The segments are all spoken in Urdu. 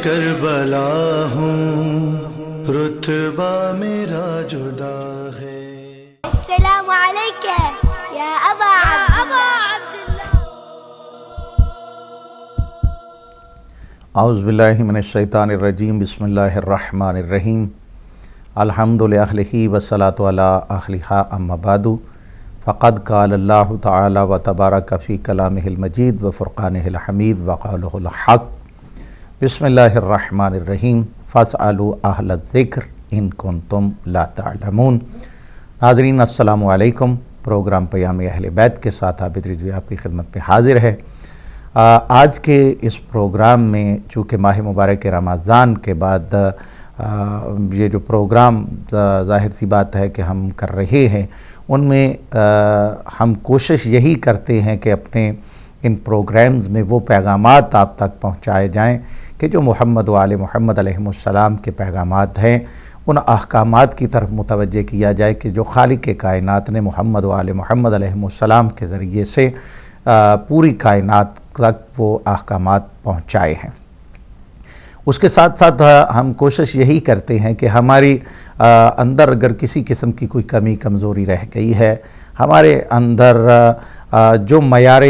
کربلا ہوں، رتبہ میرا جدا ہے۔ السلام علیکہ یا ابا عبداللہ۔ اعوذ باللہ من الشیطان الرجیم، بسم اللہ الرحمن الرحیم، الحمد للہ والصلاۃ علی اہلہا اما بعد، فقد قال اللہ تعالی و تبارک فی کلامہ المجید و فرقانہ الحمید وقولہ الحق۔ بسم اللہ الرحمن الرحیم، فاسألوا اہل الذکر ان کنتم لا تعلمون۔ ناظرین السلام علیکم، پروگرام پیام اہل بیت کے ساتھ عابد رضوی آپ کی خدمت میں حاضر ہے۔ آج کے اس پروگرام میں چونکہ ماہ مبارک رمضان کے بعد یہ جو پروگرام ظاہر سی بات ہے کہ ہم کر رہے ہیں، ان میں ہم کوشش یہی کرتے ہیں کہ اپنے ان پروگرامز میں وہ پیغامات آپ تک پہنچائے جائیں کہ جو محمد و آل محمد علیہ السلام کے پیغامات ہیں، ان احکامات کی طرف متوجہ کیا جائے کہ جو خالق کائنات نے محمد و آل محمد علیہ السلام کے ذریعے سے پوری کائنات تک وہ احکامات پہنچائے ہیں۔ اس کے ساتھ ساتھ ہم کوشش یہی کرتے ہیں کہ ہماری اندر اگر کسی قسم کی کوئی کمی کمزوری رہ گئی ہے، ہمارے اندر جو معیار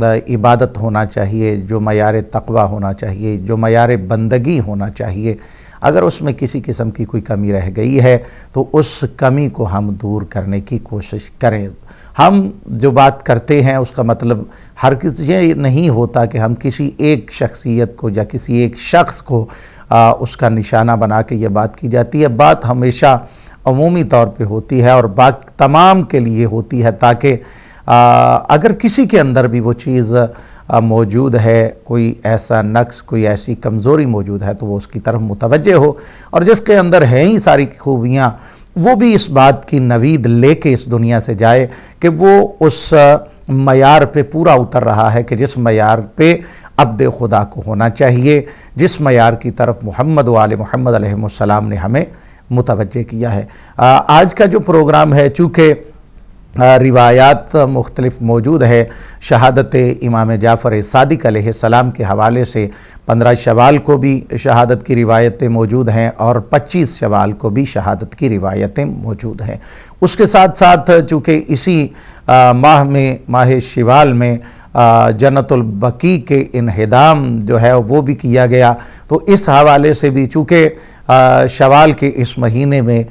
عبادت ہونا چاہیے، جو معیار تقوی ہونا چاہیے، جو معیار بندگی ہونا چاہیے، اگر اس میں کسی قسم کی کوئی کمی رہ گئی ہے تو اس کمی کو ہم دور کرنے کی کوشش کریں۔ ہم جو بات کرتے ہیں اس کا مطلب ہرگز یہ نہیں ہوتا کہ ہم کسی ایک شخصیت کو یا کسی ایک شخص کو اس کا نشانہ بنا کے یہ بات کی جاتی ہے۔ بات ہمیشہ عمومی طور پہ ہوتی ہے اور بات تمام کے لیے ہوتی ہے، تاکہ اگر کسی کے اندر بھی وہ چیز موجود ہے، کوئی ایسا نقص، کوئی ایسی کمزوری موجود ہے تو وہ اس کی طرف متوجہ ہو، اور جس کے اندر ہیں ہی ساری خوبیاں وہ بھی اس بات کی نوید لے کے اس دنیا سے جائے کہ وہ اس معیار پہ پورا اتر رہا ہے کہ جس معیار پہ عبد خدا کو ہونا چاہیے، جس معیار کی طرف محمد و آل محمد علیہ السلام نے ہمیں متوجہ کیا ہے۔ آج کا جو پروگرام ہے، چونکہ روایات مختلف موجود ہے، شہادت امام جعفر صادق علیہ السلام کے حوالے سے 15 شوال کو بھی شہادت کی روایتیں موجود ہیں اور 25 شوال کو بھی شہادت کی روایتیں موجود ہیں۔ اس کے ساتھ ساتھ چونکہ اسی ماہ میں، ماہ شوال میں جنت البقیع کے انہدام جو ہے وہ بھی کیا گیا، تو اس حوالے سے بھی چونکہ شوال کے اس مہینے میں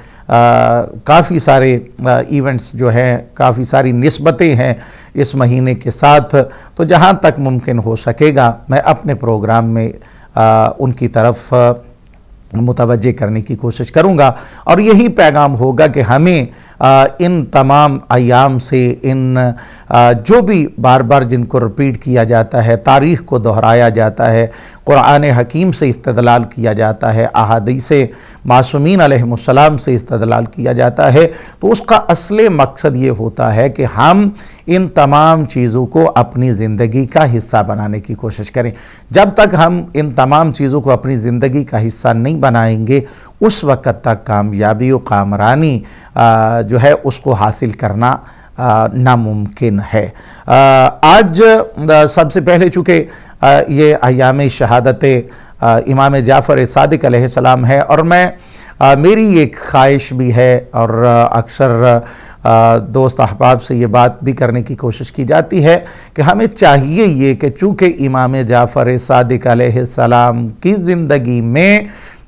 کافی سارے ایونٹس جو ہیں، کافی ساری نسبتیں ہیں اس مہینے کے ساتھ، تو جہاں تک ممکن ہو سکے گا میں اپنے پروگرام میں ان کی طرف متوجہ کرنے کی کوشش کروں گا، اور یہی پیغام ہوگا کہ ہمیں ان تمام ایام سے، ان جو بھی بار بار جن کو رپیٹ کیا جاتا ہے، تاریخ کو دہرایا جاتا ہے، قرآن حکیم سے استدلال کیا جاتا ہے، احادیث معصومین علیہ السلام سے استدلال کیا جاتا ہے، تو اس کا اصل مقصد یہ ہوتا ہے کہ ہم ان تمام چیزوں کو اپنی زندگی کا حصہ بنانے کی کوشش کریں۔ جب تک ہم ان تمام چیزوں کو اپنی زندگی کا حصہ نہیں بنائیں گے، اس وقت تک کامیابی و کامرانی جو ہے اس کو حاصل کرنا ناممکن ہے۔ آج سب سے پہلے چونکہ یہ ایام شہادت امام جعفر صادق علیہ السلام ہے، اور میری ایک خواہش بھی ہے، اور اکثر دوست احباب سے یہ بات بھی کرنے کی کوشش کی جاتی ہے کہ ہمیں چاہیے یہ کہ چونکہ امام جعفر صادق علیہ السلام کی زندگی میں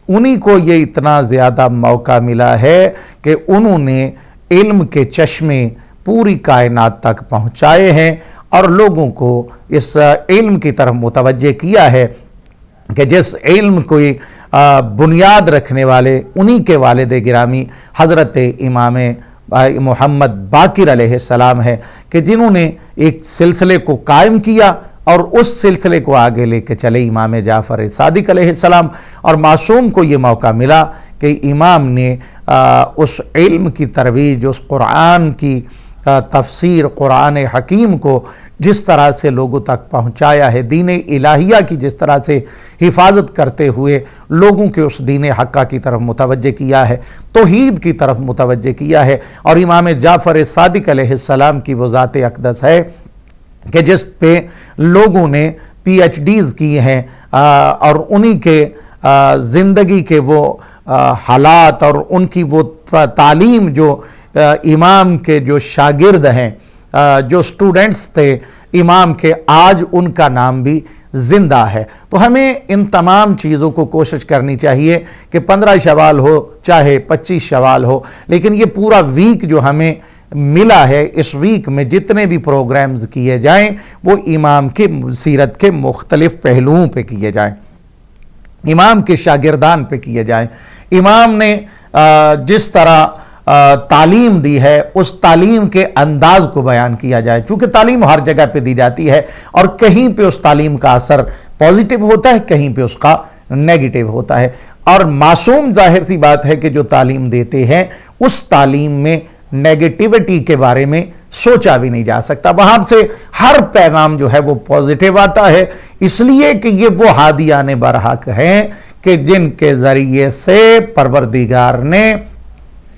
انہی کو یہ اتنا زیادہ موقع ملا ہے کہ انہوں نے علم کے چشمے پوری کائنات تک پہنچائے ہیں اور لوگوں کو اس علم کی طرف متوجہ کیا ہے کہ جس علم کو بنیاد رکھنے والے انہی کے والد گرامی حضرت امام محمد باقر علیہ السلام ہے، کہ جنہوں نے ایک سلسلے کو قائم کیا اور اس سلسلے کو آگے لے کے چلے امام جعفر صادق علیہ السلام، اور معصوم کو یہ موقع ملا کہ امام نے اس علم کی ترویج، اس قرآن کی تفسیر، قرآن حکیم کو جس طرح سے لوگوں تک پہنچایا ہے، دین الہیہ کی جس طرح سے حفاظت کرتے ہوئے لوگوں کے اس دین حقہ کی طرف متوجہ کیا ہے، توحید کی طرف متوجہ کیا ہے، اور امام جعفر صادق علیہ السلام کی وہ ذات اقدس ہے کہ جس پہ لوگوں نے پی ایچ ڈیز کی ہیں، اور انہی کے زندگی کے وہ حالات اور ان کی وہ تعلیم جو امام کے جو شاگرد ہیں، جو سٹوڈنٹس تھے امام کے، آج ان کا نام بھی زندہ ہے۔ تو ہمیں ان تمام چیزوں کو کوشش کرنی چاہیے کہ 15 شوال ہو چاہے 25 شوال ہو، لیکن یہ پورا ویک جو ہمیں ملا ہے، اس ویک میں جتنے بھی پروگرامز کیے جائیں وہ امام کی سیرت کے مختلف پہلوؤں پہ کیے جائیں، امام کے شاگردان پہ کیے جائیں، امام نے جس طرح تعلیم دی ہے اس تعلیم کے انداز کو بیان کیا جائے، چونکہ تعلیم ہر جگہ پہ دی جاتی ہے اور کہیں پہ اس تعلیم کا اثر پازیٹیو ہوتا ہے، کہیں پہ اس کا نیگیٹو ہوتا ہے، اور معصوم ظاہر سی بات ہے کہ جو تعلیم دیتے ہیں اس تعلیم میں نیگیٹیوٹی کے بارے میں سوچا بھی نہیں جا سکتا، وہاں سے ہر پیغام جو ہے وہ پازیٹیو آتا ہے، اس لیے کہ یہ وہ ہادیان برحق ہیں کہ جن کے ذریعے سے پروردگار نے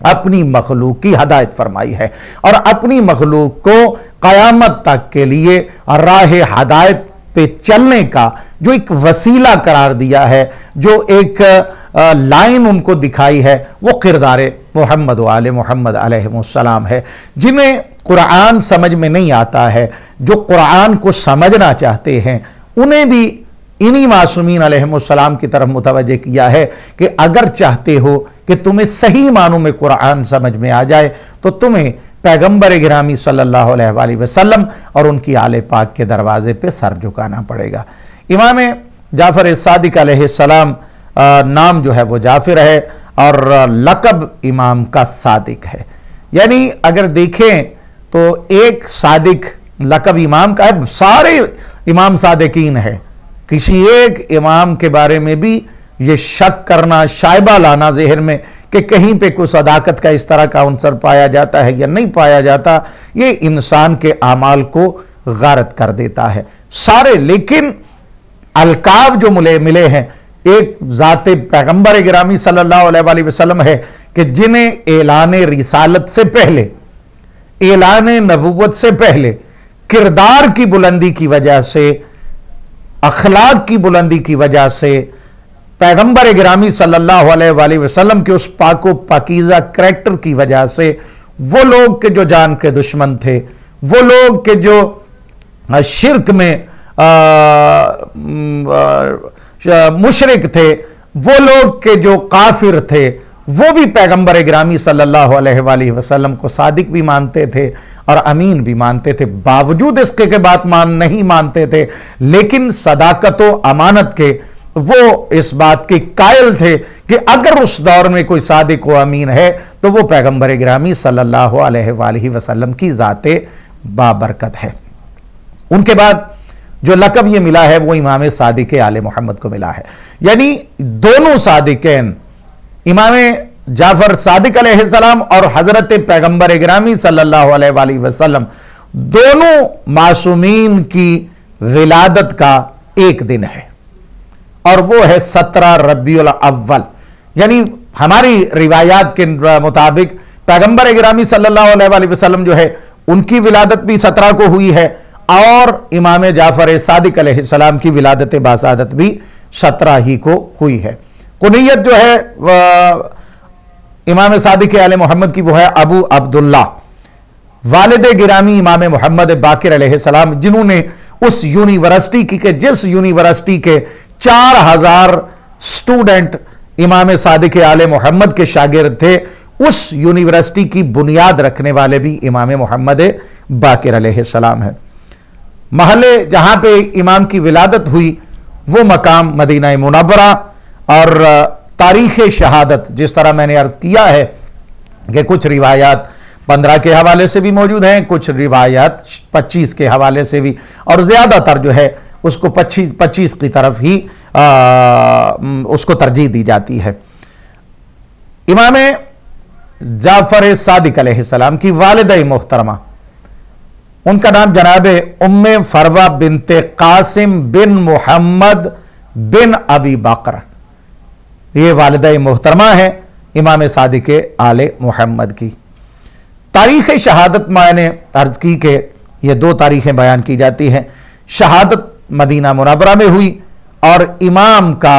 اپنی مخلوق کی ہدایت فرمائی ہے اور اپنی مخلوق کو قیامت تک کے لیے راہ ہدایت پہ چلنے کا جو ایک وسیلہ قرار دیا ہے، جو ایک لائن ان کو دکھائی ہے، وہ کردار محمد و آل محمد علیہ السلام ہے۔ جنہیں قرآن سمجھ میں نہیں آتا ہے، جو قرآن کو سمجھنا چاہتے ہیں، انہیں بھی انہی معصومین علیہ السلام کی طرف متوجہ کیا ہے کہ اگر چاہتے ہو کہ تمہیں صحیح معنوں میں قرآن سمجھ میں آ جائے تو تمہیں پیغمبر گرامی صلی اللہ علیہ وآلہ وسلم اور ان کی آل پاک کے دروازے پہ سر جھکانا پڑے گا۔ امام جعفر صادق علیہ السلام نام جو ہے وہ جعفر ہے اور لقب امام کا صادق ہے، یعنی اگر دیکھیں تو ایک صادق لقب امام کا ہے، سارے امام صادقین ہے، کسی ایک امام کے بارے میں بھی یہ شک کرنا، شائبہ لانا ذہن میں کہ کہیں پہ کوئی صداقت کا اس طرح کا عنصر پایا جاتا ہے یا نہیں پایا جاتا، یہ انسان کے اعمال کو غارت کر دیتا ہے سارے۔ لیکن القاب جو ملے ہیں، ایک ذات پیغمبر گرامی صلی اللہ علیہ وآلہ وسلم ہے کہ جنہیں اعلان رسالت سے پہلے، اعلان نبوت سے پہلے کردار کی بلندی کی وجہ سے، اخلاق کی بلندی کی وجہ سے، پیغمبر گرامی صلی اللہ علیہ وآلہ وسلم کے اس پاک و پاکیزہ کریکٹر کی وجہ سے، وہ لوگ کہ جو جان کے دشمن تھے، وہ لوگ کہ جو شرک میں مشرک تھے، وہ لوگ کہ جو کافر تھے، وہ بھی پیغمبر گرامی صلی اللہ علیہ وآلہ وسلم کو صادق بھی مانتے تھے اور امین بھی مانتے تھے، باوجود اس کے بات نہیں مانتے تھے، لیکن صداقت و امانت کے وہ اس بات کے قائل تھے کہ اگر اس دور میں کوئی صادق و امین ہے تو وہ پیغمبر گرامی صلی اللہ علیہ وآلہ وسلم کی ذات بابرکت ہے۔ ان کے بعد جو لقب یہ ملا ہے وہ امام صادق آل محمد کو ملا ہے، یعنی دونوں صادقین، امام جعفر صادق علیہ السلام اور حضرت پیغمبر گرامی صلی اللہ علیہ وآلہ وسلم، دونوں معصومین کی ولادت کا ایک دن ہے اور وہ ہے 17 ربیع الاول، یعنی ہماری روایات کے مطابق پیغمبر گرامی صلی اللہ علیہ وآلہ وسلم جو ہے ان کی ولادت بھی 17 کو ہوئی ہے اور امام جعفر صادق علیہ السلام کی ولادت باسعادت بھی 17 ہی کو ہوئی ہے۔ کنیت جو ہے امام صادق آل محمد کی وہ ہے ابو عبداللہ، والد گرامی امام محمد باقر علیہ السلام، جنہوں نے اس یونیورسٹی کی کہ جس یونیورسٹی کے 4000 سٹوڈنٹ امام صادق آل محمد کے شاگرد تھے، اس یونیورسٹی کی بنیاد رکھنے والے بھی امام محمد باقر علیہ السلام ہے۔ محلے جہاں پہ امام کی ولادت ہوئی وہ مقام مدینہ منورہ، اور تاریخ شہادت جس طرح میں نے عرض کیا ہے کہ کچھ روایات 15 کے حوالے سے بھی موجود ہیں، کچھ روایات 25 کے حوالے سے بھی، اور زیادہ تر جو ہے اس کو 25 کی طرف ہی اس کو ترجیح دی جاتی ہے۔ امام جعفر صادق علیہ السلام کی والدہ محترمہ، ان کا نام جناب ام فروہ بنت قاسم بن محمد بن ابی بکر، یہ والدہ محترمہ ہے امام صادق آل محمد کی۔ تاریخ شہادت میں نے عرض کی کہ یہ 2 تاریخیں بیان کی جاتی ہیں، شہادت مدینہ منورہ میں ہوئی اور امام کا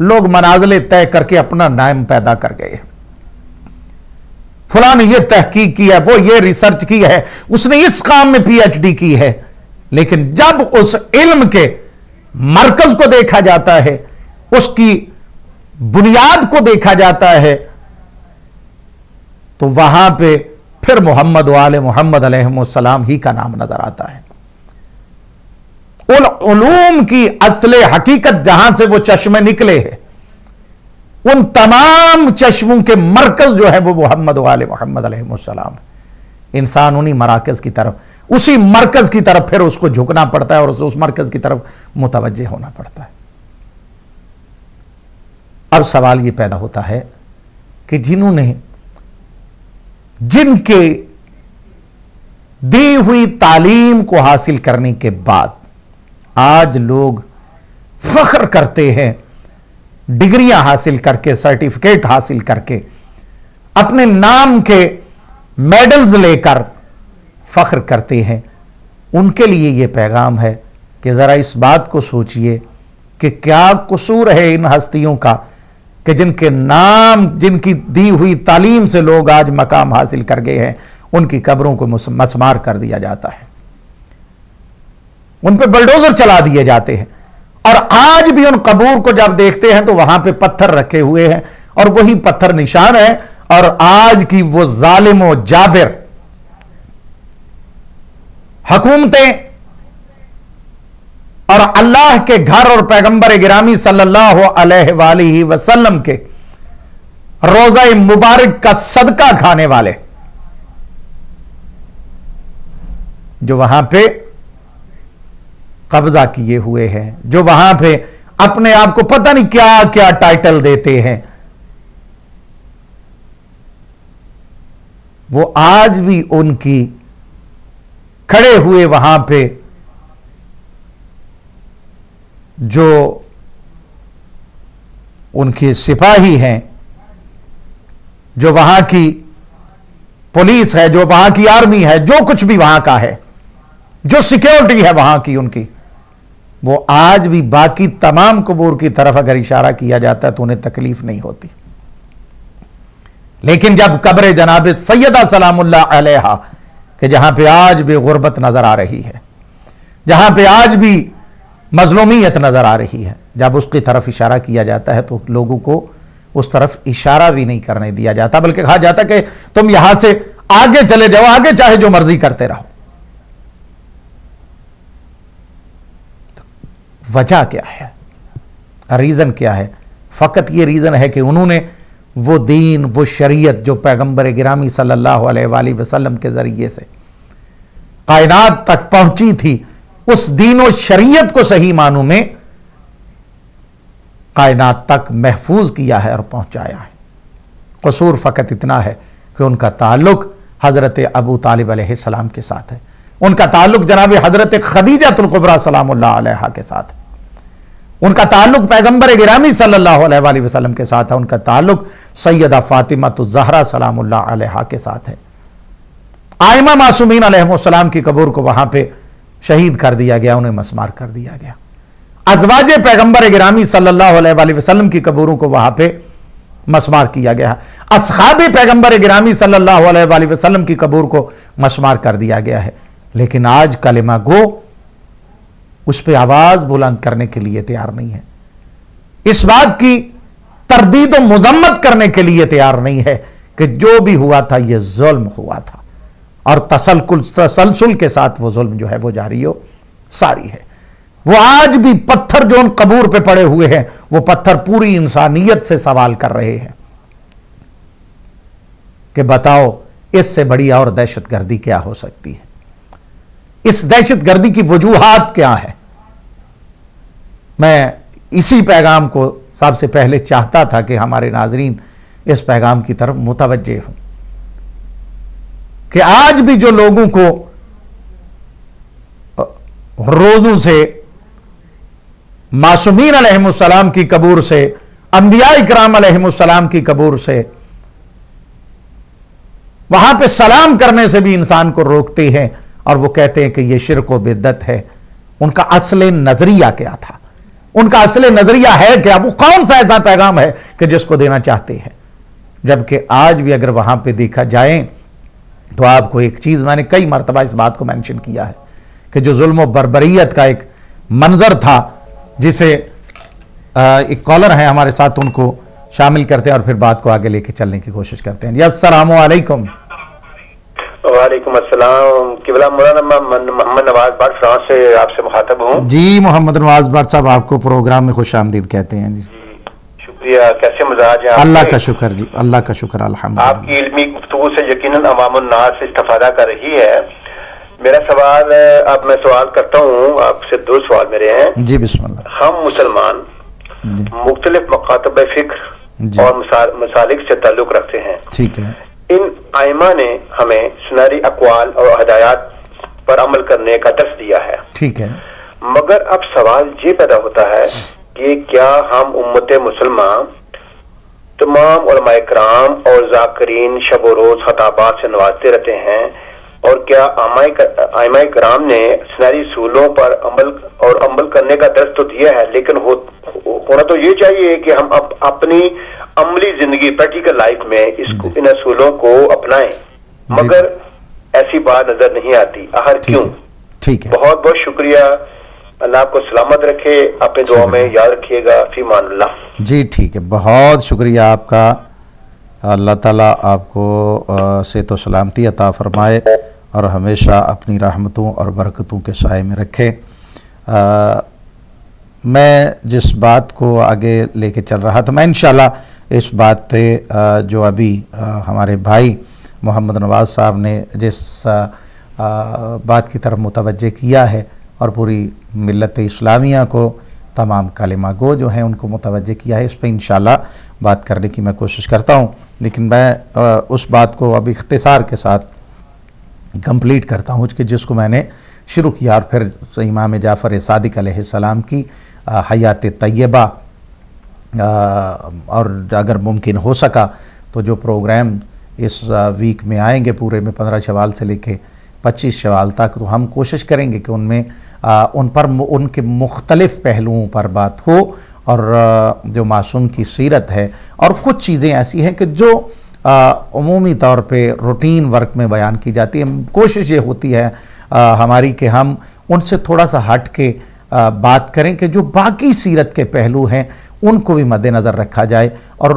لوگ منازلیں طے کر کے اپنا نام پیدا کر گئے. فلاں نے یہ تحقیق کی ہے, وہ یہ ریسرچ کی ہے, اس نے اس کام میں پی ایچ ڈی کی ہے. لیکن جب اس علم کے مرکز کو دیکھا جاتا ہے, اس کی بنیاد کو دیکھا جاتا ہے, تو وہاں پہ پھر محمد و آل محمد علیہ السلام ہی کا نام نظر آتا ہے. ان علوم کی اصل حقیقت جہاں سے وہ چشمے نکلے ہیں, ان تمام چشموں کے مرکز جو ہے وہ محمد و آل محمد علیہ السلام. انسان انہی مراکز کی طرف, اسی مرکز کی طرف پھر اس کو جھکنا پڑتا ہے اور اس مرکز کی طرف متوجہ ہونا پڑتا ہے. اب سوال یہ پیدا ہوتا ہے کہ جنہوں نے, جن کے دی ہوئی تعلیم کو حاصل کرنے کے بعد آج لوگ فخر کرتے ہیں, ڈگریاں حاصل کر کے, سرٹیفکیٹ حاصل کر کے, اپنے نام کے میڈلز لے کر فخر کرتے ہیں, ان کے لیے یہ پیغام ہے کہ ذرا اس بات کو سوچئے کہ کیا قصور ہے ان ہستیوں کا کہ جن کے نام, جن کی دی ہوئی تعلیم سے لوگ آج مقام حاصل کر گئے ہیں, ان کی قبروں کو مسمار کر دیا جاتا ہے, ان پہ بلڈوزر چلا دیے جاتے ہیں, اور آج بھی ان قبور کو جب دیکھتے ہیں تو وہاں پہ پتھر رکھے ہوئے ہیں اور وہی پتھر نشان ہے. اور آج کی وہ ظالم و جابر حکومتیں اور اللہ کے گھر اور پیغمبر گرامی صلی اللہ علیہ وآلہ وسلم کے روضہ مبارک کا صدقہ کھانے والے, جو وہاں پہ قبضہ کیے ہوئے ہیں, جو وہاں پہ اپنے آپ کو پتہ نہیں کیا کیا ٹائٹل دیتے ہیں, وہ آج بھی ان کی کھڑے ہوئے وہاں پہ جو ان کے سپاہی ہیں, جو وہاں کی پولیس ہے, جو وہاں کی آرمی ہے, جو کچھ بھی وہاں کا ہے, جو سیکیورٹی ہے وہاں کی ان کی, وہ آج بھی باقی تمام قبور کی طرف اگر اشارہ کیا جاتا ہے تو انہیں تکلیف نہیں ہوتی. لیکن جب قبر جناب سیدہ سلام اللہ علیہا, کہ جہاں پہ آج بھی غربت نظر آ رہی ہے, جہاں پہ آج بھی مظلومیت نظر آ رہی ہے, جب اس کی طرف اشارہ کیا جاتا ہے تو لوگوں کو اس طرف اشارہ بھی نہیں کرنے دیا جاتا, بلکہ کہا جاتا کہ تم یہاں سے آگے چلے جاؤ, آگے چاہے جو مرضی کرتے رہو. وجہ کیا ہے, ریزن کیا ہے؟ فقط یہ ریزن ہے کہ انہوں نے وہ دین, وہ شریعت جو پیغمبر گرامی صلی اللہ علیہ وآلہ وسلم کے ذریعے سے کائنات تک پہنچی تھی, اس دین و شریعت کو صحیح معنوں میں کائنات تک محفوظ کیا ہے اور پہنچایا ہے. قصور فقط اتنا ہے کہ ان کا تعلق حضرت ابو طالب علیہ السلام کے ساتھ ہے, ان کا تعلق جناب حضرت خدیجہ الکبریٰ سلام اللہ علیہا کے ساتھ ہے, ان کا تعلق پیغمبر گرامی صلی اللہ علیہ وآلہ وسلم کے ساتھ ہے, ان کا تعلق سیدہ فاطمہ الزہرا سلام اللہ علیہا کے ساتھ ہے. آئمہ معصومین علیہ السلام کی قبور کو وہاں پہ شہید کر دیا گیا, انہیں مسمار کر دیا گیا. ازواج پیغمبر گرامی صلی اللہ علیہ وآلہ وسلم کی قبوروں کو وہاں پہ مسمار کیا گیا. اصحاب پیغمبر گرامی صلی اللہ علیہ وآلہ وسلم کی قبور کو مسمار کر دیا گیا ہے. لیکن آج کلمہ گو اس پہ آواز بلند کرنے کے لیے تیار نہیں ہے, اس بات کی تردید و مذمت کرنے کے لیے تیار نہیں ہے کہ جو بھی ہوا تھا یہ ظلم ہوا تھا, اور تسلسل کے ساتھ وہ ظلم جو ہے وہ جاری و ساری ہے. وہ آج بھی پتھر جو ان قبور پہ پڑے ہوئے ہیں, وہ پتھر پوری انسانیت سے سوال کر رہے ہیں کہ بتاؤ اس سے بڑی اور دہشت گردی کیا ہو سکتی ہے, اس دہشت گردی کی وجوہات کیا ہے. میں اسی پیغام کو سب سے پہلے چاہتا تھا کہ ہمارے ناظرین اس پیغام کی طرف متوجہ ہوں کہ آج بھی جو لوگوں کو روزوں سے, معصومین علیہ السلام کی قبور سے, انبیاء اکرام علیہ السلام کی قبور سے وہاں پہ سلام کرنے سے بھی انسان کو روکتے ہیں اور وہ کہتے ہیں کہ یہ شرک و بدعت ہے, ان کا اصل نظریہ کیا تھا, ان کا اصل نظریہ ہے کیا، وہ کون سا ایسا پیغام ہے کہ جس کو دینا چاہتے ہیں. جبکہ آج بھی اگر وہاں پہ دیکھا جائے تو آپ کو ایک چیز، میں نے کئی مرتبہ اس بات کو مینشن کیا ہے کہ جو ظلم و بربریت کا ایک منظر تھا، جسے ایک کالر ہیں ہمارے ساتھ، ان کو شامل کرتے ہیں اور پھر بات کو آگے لے کے چلنے کی کوشش کرتے ہیں. السلام علیکم. وعلیکم السلام. قبلہ مولانا محمد نواز بٹ فرانس سے آپ سے مخاطب ہوں. جی محمد نواز بٹ صاحب، آپ کو پروگرام میں خوش آمدید کہتے ہیں. جی شکریہ. کیسے مزاج ہیں؟ اللہ کا شکر. جی اللہ کا شکر الحمدللہ. آپ کی علمی گفتگو سے یقیناً عوام الناس استفادہ کر رہی ہے. میرا سوال، اب میں سوال کرتا ہوں آپ سے، 2 سوال میرے ہیں. جی بسم اللہ. ہم مسلمان مختلف مکاتب فکر اور مسالک سے تعلق رکھتے ہیں. ٹھیک ہے. ان ائمہ نے ہمیں سنہری اقوال اور ہدایات پر عمل کرنے کا درس دیا ہے. ٹھیک ہے. مگر اب سوال یہ پیدا ہوتا ہے کہ کیا ہم امت مسلمہ تمام علماء کرام اور ذاکرین شب و روز خطابات سے نوازتے رہتے ہیں، اور کیا ائمہ کرام نے سنہری اصولوں پر عمل کرنے کا درس تو دیا ہے، لیکن ہونا تو یہ چاہیے کہ ہم اپنی عملی زندگی پریکٹیکل لائف میں ان اصولوں کو اپنائیں، مگر ایسی بات نظر نہیں آتی. آخر کیوں؟ ٹھیک ہے. بہت بہت شکریہ. اللہ آپ کو سلامت رکھے. اپنے دعا میں یاد رکھیے گا. فی امان اللہ. جی ٹھیک ہے. بہت شکریہ آپ کا. اللہ تعالیٰ آپ کو صحت و سلامتی عطا فرمائے اور ہمیشہ اپنی رحمتوں اور برکتوں کے سائے میں رکھے. میں جس بات کو آگے لے کے چل رہا تھا، میں انشاءاللہ اس بات پہ جو ابھی ہمارے بھائی محمد نواز صاحب نے جس بات کی طرف متوجہ کیا ہے اور پوری ملت اسلامیہ کو، تمام کلمہ گو جو ہیں ان کو متوجہ کیا ہے، اس پہ انشاءاللہ بات کرنے کی میں کوشش کرتا ہوں. لیکن میں اس بات کو اب اختصار کے ساتھ کمپلیٹ کرتا ہوں کہ جس کو میں نے شروع کیا، اور پھر امام جعفر صادق علیہ السلام کی حیات طیبہ، اور اگر ممکن ہو سکا تو جو پروگرام اس ویک میں آئیں گے پورے میں 15 شوال سے لے کے 25 شوال تک، تو ہم کوشش کریں گے کہ ان میں ان کے مختلف پہلوؤں پر بات ہو، اور جو معصوم کی سیرت ہے، اور کچھ چیزیں ایسی ہیں کہ جو عمومی طور پہ روٹین ورک میں بیان کی جاتی ہے. کوشش یہ ہوتی ہے ہماری کہ ہم ان سے تھوڑا سا ہٹ کے بات کریں کہ جو باقی سیرت کے پہلو ہیں ان کو بھی مد نظر رکھا جائے اور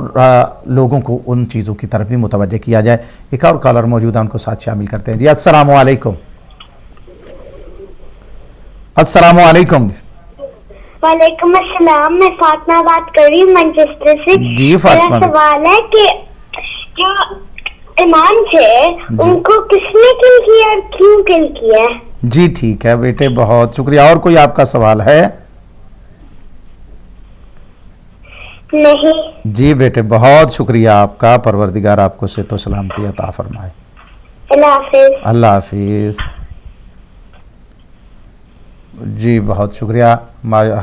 لوگوں کو ان چیزوں کی طرف بھی متوجہ کیا جائے. ایک اور کالر موجود ہے، ان کو ساتھ شامل کرتے ہیں. جی السلام علیکم. السلام علیکم. وعلیکم السلام. میں فاطمہ بات کر رہی ہوں مانچسٹر سے. جی فاطمہ. میرا سوال ہے کہ جو امام تھے ان کو کس نے کل کیا اور کیوں کل کیا؟ جی ٹھیک ہے بیٹے، بہت شکریہ. اور کوئی آپ کا سوال ہے؟ نہیں. جی بیٹے بہت شکریہ آپ کا. پروردگار آپ کو صحت و سلامتی عطا فرمائے. اللہ حافظ. اللہ حافظ. جی بہت شکریہ.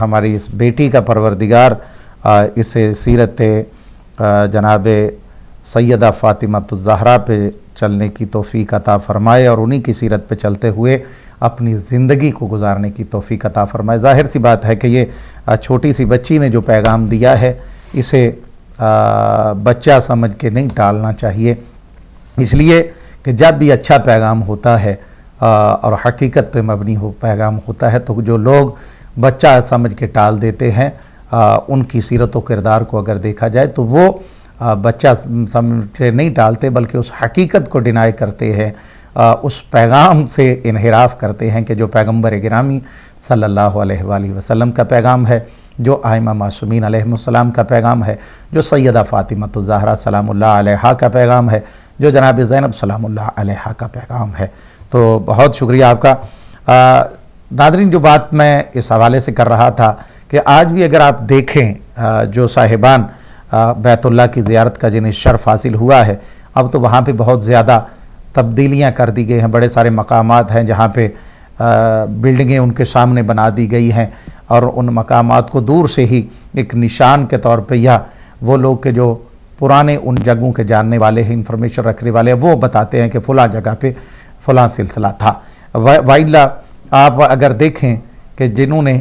ہماری اس بیٹی کا پروردگار اسے سیرت جناب سیدہ فاطمہ الزہرا پہ چلنے کی توفیق عطا فرمائے اور انہی کی سیرت پہ چلتے ہوئے اپنی زندگی کو گزارنے کی توفیق عطا فرمائے. ظاہر سی بات ہے کہ یہ چھوٹی سی بچی نے جو پیغام دیا ہے اسے بچہ سمجھ کے نہیں ٹالنا چاہیے، اس لیے کہ جب بھی اچھا پیغام ہوتا ہے اور حقیقت پہ مبنی پیغام ہوتا ہے تو جو لوگ بچہ سمجھ کے ٹال دیتے ہیں ان کی سیرت و کردار کو اگر دیکھا جائے تو وہ بچہ سمجھ کے نہیں ٹالتے بلکہ اس حقیقت کو ڈینائی کرتے ہیں، اس پیغام سے انحراف کرتے ہیں کہ جو پیغمبر گرامی صلی اللہ علیہ وآلہ وسلم کا پیغام ہے، جو ائمہ معصومین علیہم السلام کا پیغام ہے، جو سیدہ فاطمہ الزہرا سلام اللہ علیہا کا پیغام ہے، جو جناب زینب سلام اللہ علیہا کا پیغام ہے. تو بہت شکریہ آپ کا. ناظرین، جو بات میں اس حوالے سے کر رہا تھا کہ آج بھی اگر آپ دیکھیں جو صاحبان بیت اللہ کی زیارت کا جنہیں شرف حاصل ہوا ہے، اب تو وہاں پہ بہت زیادہ تبدیلیاں کر دی گئی ہیں. بڑے سارے مقامات ہیں جہاں پہ بلڈنگیں ان کے سامنے بنا دی گئی ہیں، اور ان مقامات کو دور سے ہی ایک نشان کے طور پہ، یا وہ لوگ کہ جو پرانے ان جگہوں کے جاننے والے ہیں، انفارمیشن رکھنے والے ہیں، وہ بتاتے ہیں کہ فلاں جگہ پہ فلاں سلسلہ تھا. وائلہ آپ اگر دیکھیں کہ جنہوں نے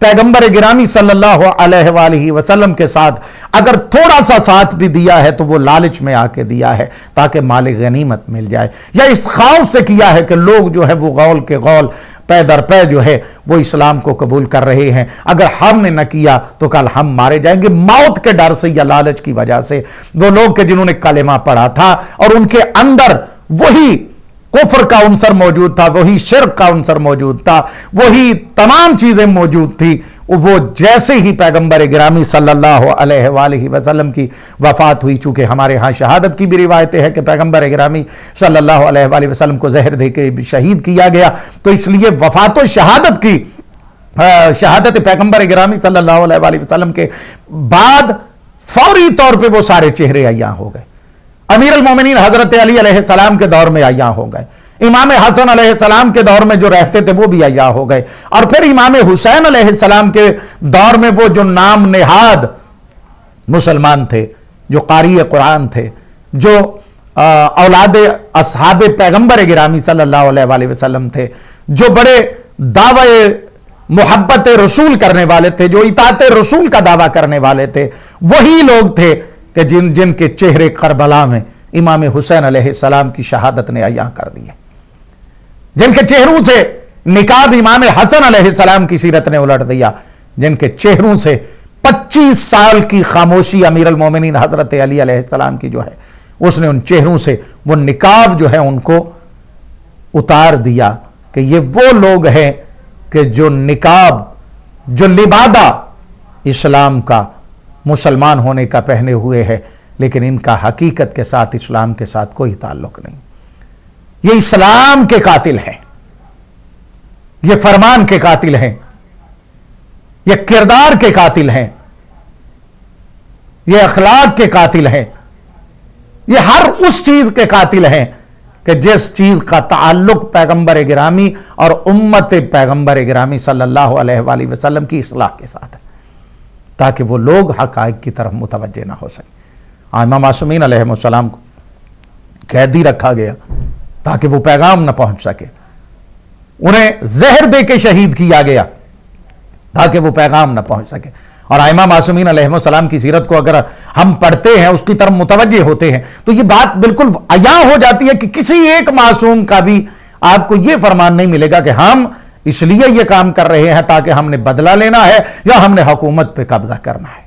پیغمبر گرامی صلی اللہ علیہ وآلہ وسلم کے ساتھ اگر تھوڑا سا ساتھ بھی دیا ہے تو وہ لالچ میں آ کے دیا ہے تاکہ مال غنیمت مل جائے، یا اس خوف سے کیا ہے کہ لوگ جو ہے وہ غول کے غول پے در پے جو ہے وہ اسلام کو قبول کر رہے ہیں، اگر ہم نے نہ کیا تو کل ہم مارے جائیں گے، موت کے ڈر سے یا لالچ کی وجہ سے۔ وہ لوگ کہ جنہوں نے کلمہ پڑھا تھا اور ان کے اندر وہی کفر کا عنصر موجود تھا، وہی شرک کا عنصر موجود تھا، وہی تمام چیزیں موجود تھی، وہ جیسے ہی پیغمبر گرامی صلی اللہ علیہ وآلہ وسلم کی وفات ہوئی، چونکہ ہمارے ہاں شہادت کی بھی روایتیں ہیں کہ پیغمبر گرامی صلی اللہ علیہ وآلہ وسلم کو زہر دے کے شہید کیا گیا، تو اس لیے وفات و شہادت کی شہادت پیغمبر گرامی صلی اللہ علیہ وآلہ وسلم کے بعد فوری طور پہ وہ سارے چہرے عیاں ہو گئے۔ امیر المومنین حضرت علی علیہ السلام کے دور میں عیاں ہو گئے، امام حسن علیہ السلام کے دور میں جو رہتے تھے وہ بھی عیاں ہو گئے، اور پھر امام حسین علیہ السلام کے دور میں وہ جو نام نہاد مسلمان تھے، جو قاری قرآن تھے، جو اولاد اصحاب پیغمبر گرامی صلی اللہ علیہ وآلہ وسلم تھے، جو بڑے دعوے محبت رسول کرنے والے تھے، جو اطاعت رسول کا دعویٰ کرنے والے تھے، وہی لوگ تھے کہ جن کے چہرے کربلا میں امام حسین علیہ السلام کی شہادت نے عیاں کر دیے، جن کے چہروں سے نقاب امام حسن علیہ السلام کی سیرت نے الٹ دیا، جن کے چہروں سے 25 سال کی خاموشی امیر المومنین حضرت علی علیہ السلام کی جو ہے اس نے ان چہروں سے وہ نقاب جو ہے ان کو اتار دیا، کہ یہ وہ لوگ ہیں کہ جو نقاب، جو لبادہ اسلام کا، مسلمان ہونے کا پہنے ہوئے ہے، لیکن ان کا حقیقت کے ساتھ اسلام کے ساتھ کوئی تعلق نہیں۔ یہ اسلام کے قاتل ہیں، یہ فرمان کے قاتل ہیں، یہ کردار کے قاتل ہیں، یہ اخلاق کے قاتل ہیں، یہ ہر اس چیز کے قاتل ہیں کہ جس چیز کا تعلق پیغمبر گرامی اور امت پیغمبر گرامی صلی اللہ علیہ وآلہ وسلم کی اصلاح کے ساتھ ہے، تاکہ وہ لوگ حقائق کی طرف متوجہ نہ ہو سکیں۔ امام معصومین علیہ السلام کو قیدی رکھا گیا تاکہ وہ پیغام نہ پہنچ سکے، انہیں زہر دے کے شہید کیا گیا تاکہ وہ پیغام نہ پہنچ سکے، اور امام معصومین علیہ السلام کی سیرت کو اگر ہم پڑھتے ہیں، اس کی طرف متوجہ ہوتے ہیں، تو یہ بات بالکل عیاں ہو جاتی ہے کہ کسی ایک معصوم کا بھی آپ کو یہ فرمان نہیں ملے گا کہ ہم اس لیے یہ کام کر رہے ہیں تاکہ ہم نے بدلہ لینا ہے یا ہم نے حکومت پہ قبضہ کرنا ہے۔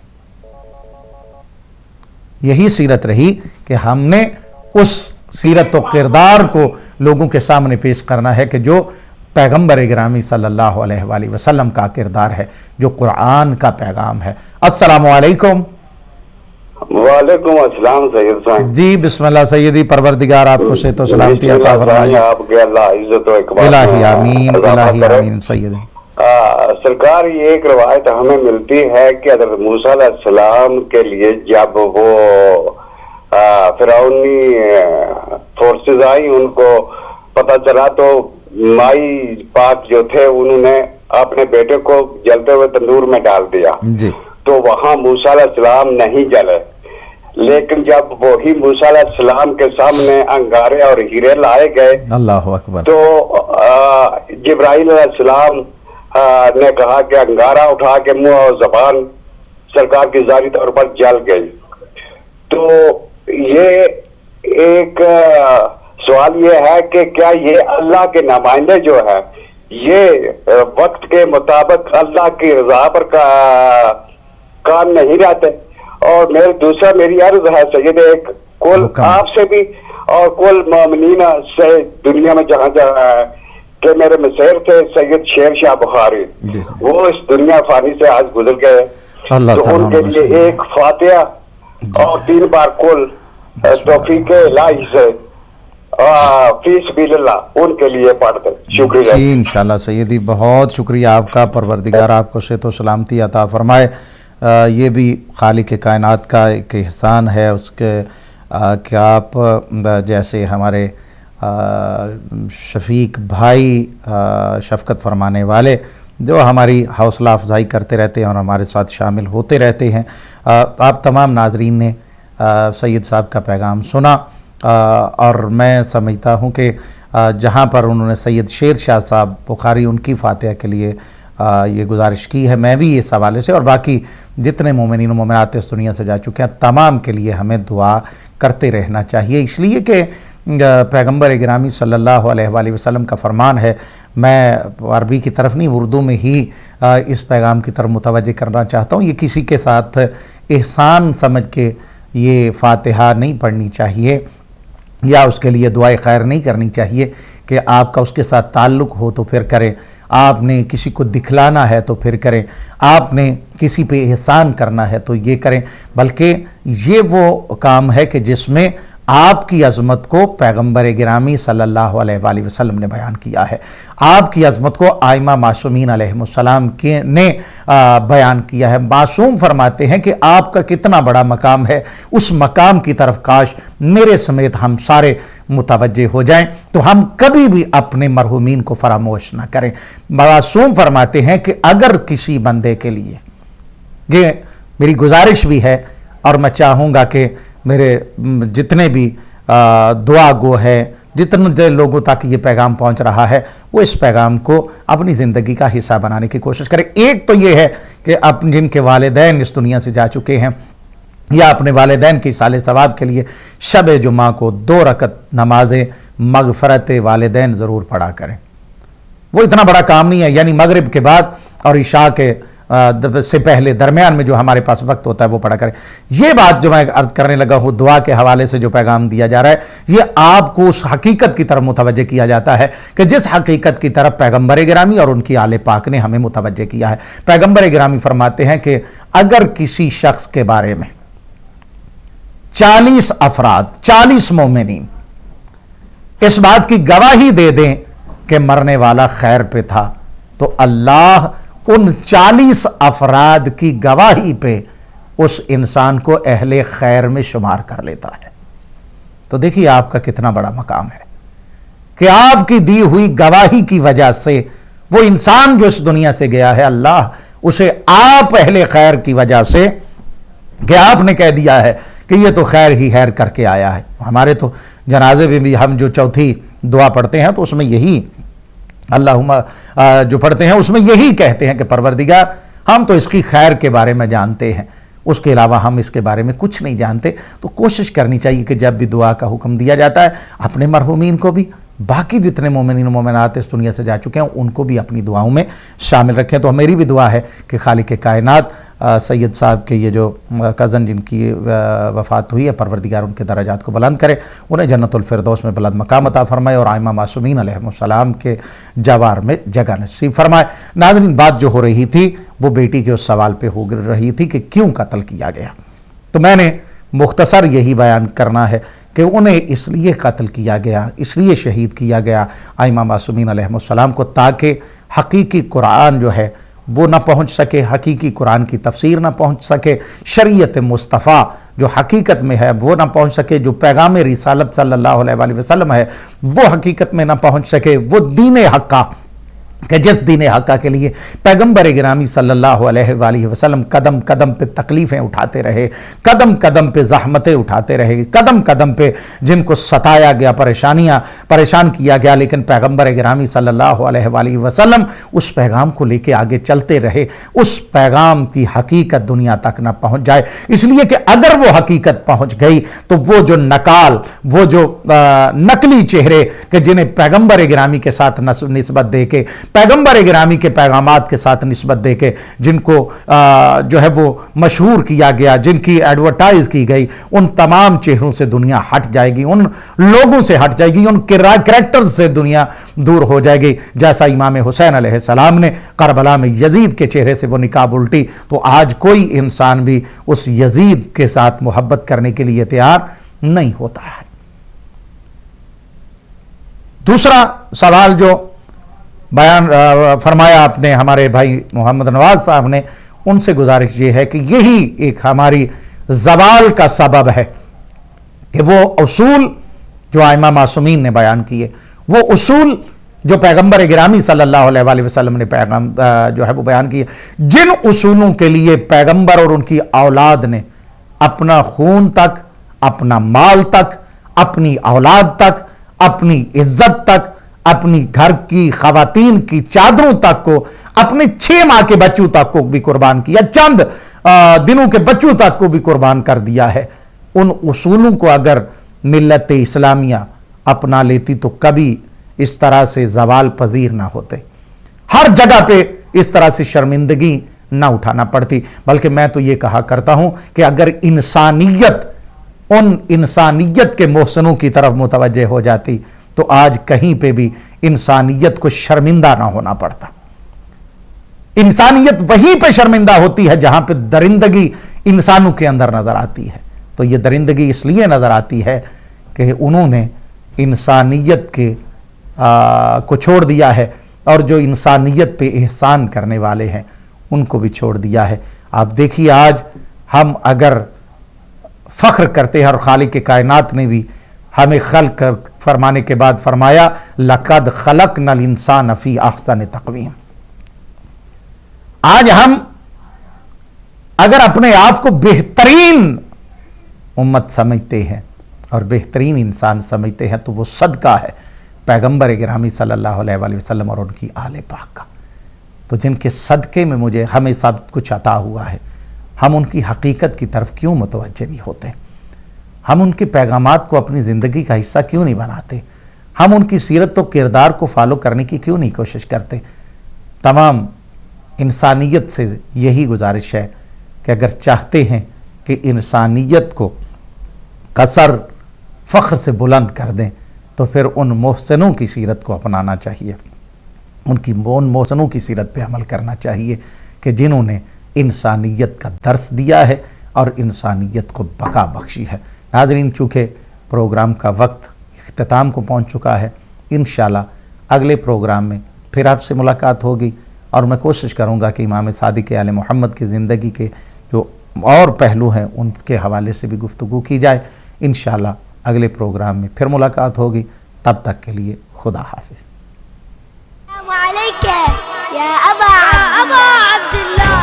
یہی سیرت رہی کہ ہم نے اس سیرت و کردار کو لوگوں کے سامنے پیش کرنا ہے کہ جو پیغمبر گرامی صلی اللہ علیہ وآلہ وسلم کا کردار ہے، جو قرآن کا پیغام ہے۔ السلام علیکم۔ وعلیکم السلام سید صاحب جی بسم اللہ سیدی، پروردگار آپ کو صحت و سلامتی عطا فرمائے۔ آپ کے اللہ عزت و اکبر الہی آمین، الہی آمین سیدی۔ سرکار یہ ایک روایت ہمیں ملتی ہے کہ حضرت موسیٰ علیہ السلام کے لیے جب وہ فرعونی فورسز آئی، ان کو پتہ چلا تو مائی پاک جو تھے انہوں نے اپنے بیٹے کو جلتے ہوئے تندور میں ڈال دیا، جی تو وہاں موسیٰ علیہ السلام نہیں جلے، لیکن جب وہی موسیٰ علیہ السلام کے سامنے انگارے اور ہیرے لائے گئے، اللہ اکبر، تو جبرائیل علیہ السلام نے کہا کہ انگارہ اٹھا کے منہ اور زبان سرکار کی ظاہری طور پر جل گئی۔ تو یہ ایک سوال یہ ہے کہ کیا یہ اللہ کے نمائندے جو ہے یہ وقت کے مطابق اللہ کی رضا پر کام نہیں رہتے؟ اور دوسرا میری عرض ہے سید، ایک کل آپ سے بھی اور کل مومنین سے دنیا میں جہاں جہاں ہے کہ میرے مسیر تھے سید شیر شاہ بخاری، وہ اس دنیا فانی سے آج گزر گئے، تو ان کے لیے ایک فاتحہ اور 3 بار کل توفیق الہی سے فی سبیل اللہ ان کے لیے پڑھتے۔ شکریہ جی انشاءاللہ سیدی، بہت شکریہ آپ کا، پروردگار آپ کو صحت و سلامتی عطا فرمائے۔ یہ بھی خالق کائنات کا ایک احسان ہے اس کے کہ آپ جیسے ہمارے شفیق بھائی شفقت فرمانے والے جو ہماری حوصلہ افزائی کرتے رہتے ہیں اور ہمارے ساتھ شامل ہوتے رہتے ہیں، آپ تمام ناظرین نے سید صاحب کا پیغام سنا، اور میں سمجھتا ہوں کہ جہاں پر انہوں نے سید شیر شاہ صاحب بخاری ان کی فاتحہ کے لیے یہ گزارش کی ہے میں بھی اس حوالے سے، اور باقی جتنے مومنین و مومنات اس دنیا سے جا چکے ہیں تمام کے لیے ہمیں دعا کرتے رہنا چاہیے، اس لیے کہ پیغمبر گرامی صلی اللہ علیہ وآلہ وسلم کا فرمان ہے. میں عربی کی طرف نہیں اردو میں ہی اس پیغام کی طرف متوجہ کرنا چاہتا ہوں. یہ کسی کے ساتھ احسان سمجھ کے یہ فاتحہ نہیں پڑھنی چاہیے یا اس کے لیے دعائے خیر نہیں کرنی چاہیے کہ آپ کا اس کے ساتھ تعلق ہو تو پھر کریں، آپ نے کسی کو دکھلانا ہے تو پھر کریں، آپ نے کسی پہ احسان کرنا ہے تو یہ کریں، بلکہ یہ وہ کام ہے کہ جس میں آپ کی عظمت کو پیغمبر گرامی صلی اللہ علیہ وآلہ وسلم نے بیان کیا ہے، آپ کی عظمت کو ائمہ معصومین علیہم السلام نے بیان کیا ہے. معصوم فرماتے ہیں کہ آپ کا کتنا بڑا مقام ہے، اس مقام کی طرف کاش میرے سمیت ہم سارے متوجہ ہو جائیں تو ہم کبھی بھی اپنے مرحومین کو فراموش نہ کریں. معصوم فرماتے ہیں کہ اگر کسی بندے کے لیے، یہ میری گزارش بھی ہے اور میں چاہوں گا کہ میرے جتنے بھی دعا گو ہے، جتنے لوگوں تک یہ پیغام پہنچ رہا ہے، وہ اس پیغام کو اپنی زندگی کا حصہ بنانے کی کوشش کریں. ایک تو یہ ہے کہ جن کے والدین اس دنیا سے جا چکے ہیں یا اپنے والدین کی سال ثواب کے لیے شب جمعہ کو 2 رکعت نماز مغفرت والدین ضرور پڑھا کریں. وہ اتنا بڑا کام نہیں ہے، یعنی مغرب کے بعد اور عشاء کے سے پہلے درمیان میں جو ہمارے پاس وقت ہوتا ہے وہ پڑھا کریں. یہ بات جو میں عرض کرنے لگا ہوں دعا کے حوالے سے جو پیغام دیا جا رہا ہے، یہ آپ کو اس حقیقت کی طرف متوجہ کیا جاتا ہے کہ جس حقیقت کی طرف پیغمبر گرامی اور ان کی آل پاک نے ہمیں متوجہ کیا ہے. پیغمبر گرامی فرماتے ہیں کہ اگر کسی شخص کے بارے میں 40 افراد 40 مومنین اس بات کی گواہی دے دیں کہ مرنے والا خیر پہ تھا، تو اللہ ان 40 افراد کی گواہی پہ اس انسان کو اہل خیر میں شمار کر لیتا ہے. تو دیکھیے آپ کا کتنا بڑا مقام ہے کہ آپ کی دی ہوئی گواہی کی وجہ سے وہ انسان جو اس دنیا سے گیا ہے، اللہ اسے آپ اہل خیر کی وجہ سے کہ آپ نے کہہ دیا ہے کہ یہ تو خیر ہی خیر کر کے آیا ہے. ہمارے تو جنازے میں بھی ہم جو چوتھی دعا پڑھتے ہیں تو اس میں یہی اللہم جو پڑھتے ہیں اس میں یہی کہتے ہیں کہ پروردگار ہم تو اس کی خیر کے بارے میں جانتے ہیں، اس کے علاوہ ہم اس کے بارے میں کچھ نہیں جانتے. تو کوشش کرنی چاہیے کہ جب بھی دعا کا حکم دیا جاتا ہے اپنے مرحومین کو بھی، باقی جتنے مومنین و مومنات اس دنیا سے جا چکے ہیں ان کو بھی اپنی دعاؤں میں شامل رکھیں. تو میری بھی دعا ہے کہ خالق کائنات سید صاحب کے یہ جو کزن جن کی وفات ہوئی ہے، پروردگار ان کے درجات کو بلند کرے، انہیں جنت الفردوس میں بلند مقام عطا فرمائے اور ائمہ معصومین علیہم السلام کے جوار میں جگہ نصیب فرمائے. ناظرین، بات جو ہو رہی تھی وہ بیٹی کے اس سوال پہ ہو رہی تھی کہ کیوں قتل کیا گیا. تو میں نے مختصر یہی بیان کرنا ہے کہ انہیں اس لیے قتل کیا گیا، اس لیے شہید کیا گیا ائمہ معصومین علیہم السلام کو، تاکہ حقیقی قرآن جو ہے وہ نہ پہنچ سکے، حقیقی قرآن کی تفسیر نہ پہنچ سکے، شریعت مصطفیٰ جو حقیقت میں ہے وہ نہ پہنچ سکے، جو پیغام رسالت صلی اللہ علیہ وآلہ وسلم ہے وہ حقیقت میں نہ پہنچ سکے. وہ دین حقہ کہ جس دین حقہ کے لیے پیغمبر گرامی صلی اللہ علیہ وآلہ وسلم قدم قدم پہ تکلیفیں اٹھاتے رہے، قدم قدم پہ زحمتیں اٹھاتے رہے، قدم قدم پہ جن کو ستایا گیا، پریشان کیا گیا، لیکن پیغمبر گرامی صلی اللہ علیہ وآلہ وسلم اس پیغام کو لے کے آگے چلتے رہے. اس پیغام کی حقیقت دنیا تک نہ پہنچ جائے، اس لیے کہ اگر وہ حقیقت پہنچ گئی تو وہ جو نکال، وہ جو نقلی چہرے کہ جنہیں پیغمبر گرامی کے ساتھ نسبت دے کے، پیغمبر گرامی کے پیغامات کے ساتھ نسبت دے کے جن کو جو ہے وہ مشہور کیا گیا، جن کی ایڈورٹائز کی گئی، ان تمام چہروں سے دنیا ہٹ جائے گی، ان لوگوں سے ہٹ جائے گی، ان کریکٹرز سے دنیا دور ہو جائے گی. جیسا امام حسین علیہ السلام نے کربلا میں یزید کے چہرے سے وہ نقاب الٹی، تو آج کوئی انسان بھی اس یزید کے ساتھ محبت کرنے کے لیے تیار نہیں ہوتا ہے. دوسرا سوال جو بیان فرمایا آپ نے ہمارے بھائی محمد نواز صاحب نے، ان سے گزارش یہ ہے کہ یہی ایک ہماری زوال کا سبب ہے کہ وہ اصول جو ائمہ معصومین نے بیان کیے، وہ اصول جو پیغمبر گرامی صلی اللہ علیہ وآلہ وسلم نے پیغام جو ہے وہ بیان کیے، جن اصولوں کے لیے پیغمبر اور ان کی اولاد نے اپنا خون تک، اپنا مال تک، اپنی اولاد تک، اپنی عزت تک، اپنی گھر کی خواتین کی چادروں تک کو، اپنے 6 ماہ کے بچوں تک کو بھی قربان کیا، چند دنوں کے بچوں تک کو بھی قربان کر دیا ہے۔ ان اصولوں کو اگر ملت اسلامیہ اپنا لیتی تو کبھی اس طرح سے زوال پذیر نہ ہوتے، ہر جگہ پہ اس طرح سے شرمندگی نہ اٹھانا پڑتی۔ بلکہ میں تو یہ کہا کرتا ہوں کہ اگر انسانیت کے محسنوں کی طرف متوجہ ہو جاتی تو آج کہیں پہ بھی انسانیت کو شرمندہ نہ ہونا پڑتا۔ انسانیت وہیں پہ شرمندہ ہوتی ہے جہاں پہ درندگی انسانوں کے اندر نظر آتی ہے۔ تو یہ درندگی اس لیے نظر آتی ہے کہ انہوں نے انسانیت کو چھوڑ دیا ہے، اور جو انسانیت پہ احسان کرنے والے ہیں ان کو بھی چھوڑ دیا ہے۔ آپ دیکھیے آج ہم اگر فخر کرتے ہیں، اور خالق کائنات نے بھی ہمیں خلق فرمانے کے بعد فرمایا لَقَدْ خَلَقْنَا الْإِنسَانَ فِي أَحْسَنِ تَقْوِيمٍ۔ آج ہم اگر اپنے آپ کو بہترین امت سمجھتے ہیں اور بہترین انسان سمجھتے ہیں تو وہ صدقہ ہے پیغمبر گرامی صلی اللہ علیہ وآلہ وسلم اور ان کی آل پاک کا۔ تو جن کے صدقے میں ہمیں سب کچھ عطا ہوا ہے، ہم ان کی حقیقت کی طرف کیوں متوجہ نہیں ہوتے؟ ہم ان کے پیغامات کو اپنی زندگی کا حصہ کیوں نہیں بناتے؟ ہم ان کی سیرت و کردار کو فالو کرنے کی کیوں نہیں کوشش کرتے؟ تمام انسانیت سے یہی گزارش ہے کہ اگر چاہتے ہیں کہ انسانیت کو کثر فخر سے بلند کر دیں تو پھر ان محسنوں کی سیرت کو اپنانا چاہیے، ان محسنوں کی سیرت پہ عمل کرنا چاہیے کہ جنہوں نے انسانیت کا درس دیا ہے اور انسانیت کو بقا بخشی ہے۔ ناظرین، چونکہ پروگرام کا وقت اختتام کو پہنچ چکا ہے، انشاءاللہ اگلے پروگرام میں پھر آپ سے ملاقات ہوگی، اور میں کوشش کروں گا کہ امام صادق آل محمد کی زندگی کے جو اور پہلو ہیں ان کے حوالے سے بھی گفتگو کی جائے۔ انشاءاللہ اگلے پروگرام میں پھر ملاقات ہوگی، تب تک کے لیے خدا حافظ۔ السلام علیکم یا ابا عبداللہ۔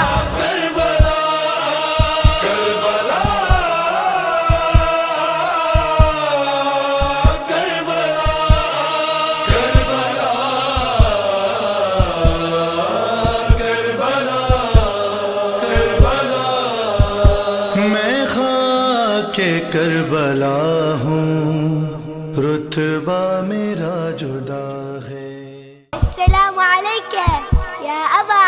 کربلا ہوں، رتبہ میرا جدا ہے۔ السلام علیکم یا ابا